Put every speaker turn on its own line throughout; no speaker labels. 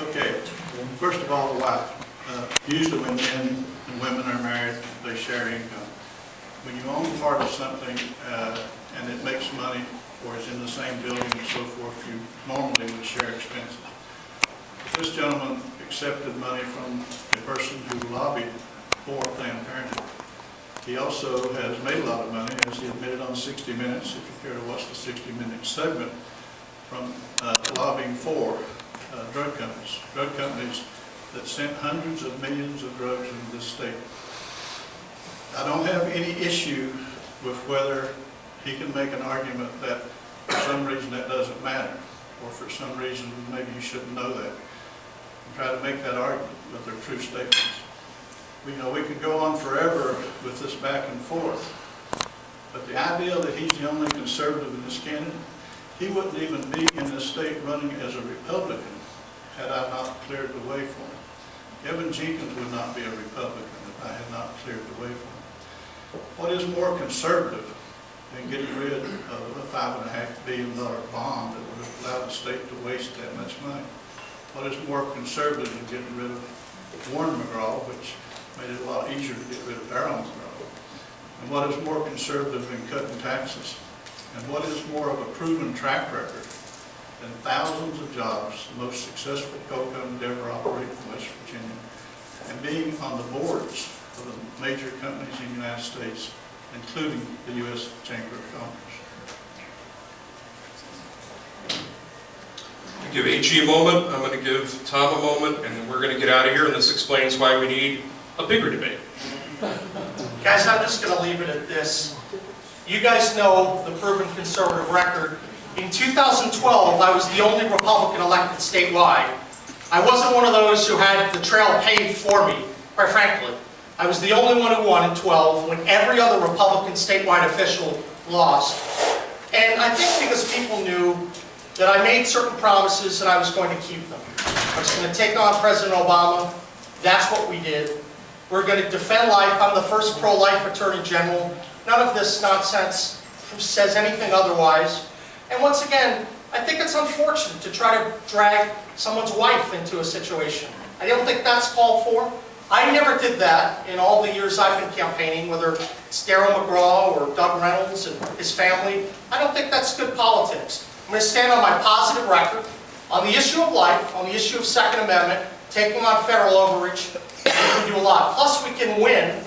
Okay, first of all, the wife. Usually when men and women are married, they share income. When you own part of something and it makes money or is in the same building and so forth, you normally would share expenses. This gentleman accepted money from a person who lobbied for Planned Parenthood. He also has made a lot of money, as he admitted on 60 Minutes, if you care to watch the 60 Minutes segment, from lobbying for drug companies that sent hundreds of millions of drugs into this state. I don't have any issue with whether he can make an argument that for some reason that doesn't matter, or for some reason maybe you shouldn't know that, and try to make that argument, but they're true statements. We could go on forever with this back and forth, but the idea that he's the only conservative in this candidate, he wouldn't even be in this state running as a Republican had I not cleared the way for him. Evan Jenkins would not be a Republican if I had not cleared the way for him. What is more conservative than getting rid of a $5.5 billion bond that would have allowed the state to waste that much money? What is more conservative than getting rid of Warren McGraw, which made it a lot easier to get rid of Darryl McGraw? And what is more conservative than cutting taxes? And what is more of a proven track record than thousands of jobs, the most successful coal company to ever operate in West Virginia, and being on the boards of the major companies in the United States, including the U.S. Chamber of Commerce?
I give AG a moment, I'm going to give Tom a moment, and then we're going to get out of here, and this explains why we need a bigger debate.
Guys, I'm just going to leave it at this. You guys know the proven conservative record. In 2012, I was the only Republican elected statewide. I wasn't one of those who had the trail paved for me, quite frankly. I was the only one who won in 12 when every other Republican statewide official lost. And I think because people knew that I made certain promises and I was going to keep them. I was going to take on President Obama. That's what we did. We're going to defend life. I'm the first pro-life Attorney General. None of this nonsense says anything otherwise. And once again, I think it's unfortunate to try to drag someone's wife into a situation. I don't think that's called for. I never did that in all the years I've been campaigning, whether it's Darryl McGraw or Doug Reynolds and his family. I don't think that's good politics. I'm going to stand on my positive record on the issue of life, on the issue of Second Amendment, taking on federal overreach. We can do a lot. Plus, we can win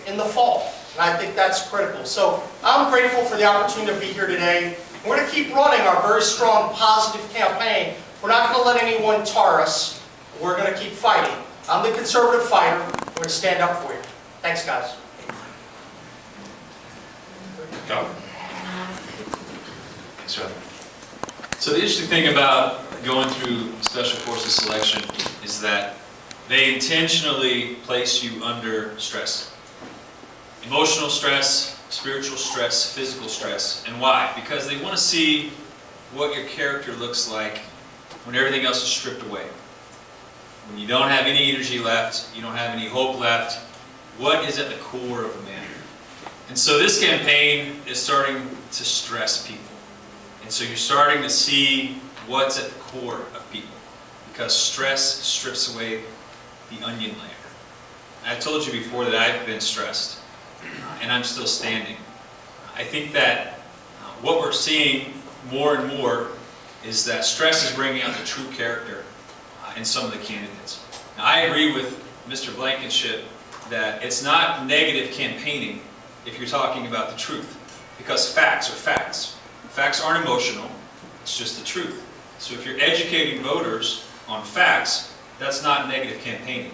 in the fall. And I think that's critical. So I'm grateful for the opportunity to be here today. We're going to keep running our very strong, positive campaign. We're not going to let anyone tar us. We're going to keep fighting. I'm the conservative fighter. We're going to stand up for you. Thanks, guys.
Go.
Thanks, Rob. So the interesting thing about going through Special Forces selection is that they intentionally place you under stress. Emotional stress, spiritual stress, physical stress. And why? Because they want to see what your character looks like when everything else is stripped away. When you don't have any energy left, you don't have any hope left, what is at the core of a man? And so this campaign is starting to stress people. And so you're starting to see what's at the core of people. Because stress strips away the onion layer. I told you before that I've been stressed. And I'm still standing. I think that what we're seeing more and more is that stress is bringing out the true character in some of the candidates. Now, I agree with Mr. Blankenship that it's not negative campaigning if you're talking about the truth, because facts are facts. Facts aren't emotional, it's just the truth. So if you're educating voters on facts, that's not negative campaigning.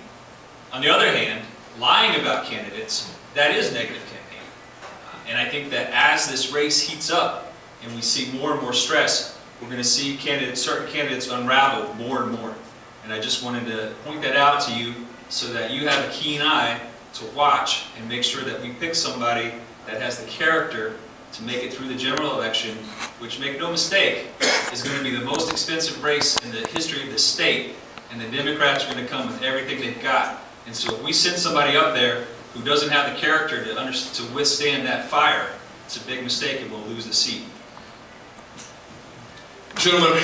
On the other hand, lying about candidates, that is negative campaigning. And I think that as this race heats up and we see more and more stress, we're going to see certain candidates unravel more and more. And I just wanted to point that out to you so that you have a keen eye to watch and make sure that we pick somebody that has the character to make it through the general election, which, make no mistake, is going to be the most expensive race in the history of the state. And the Democrats are going to come with everything they've got. And so if we send somebody up there who doesn't have the character to withstand that fire, it's a big mistake and we'll lose the seat.
Gentlemen,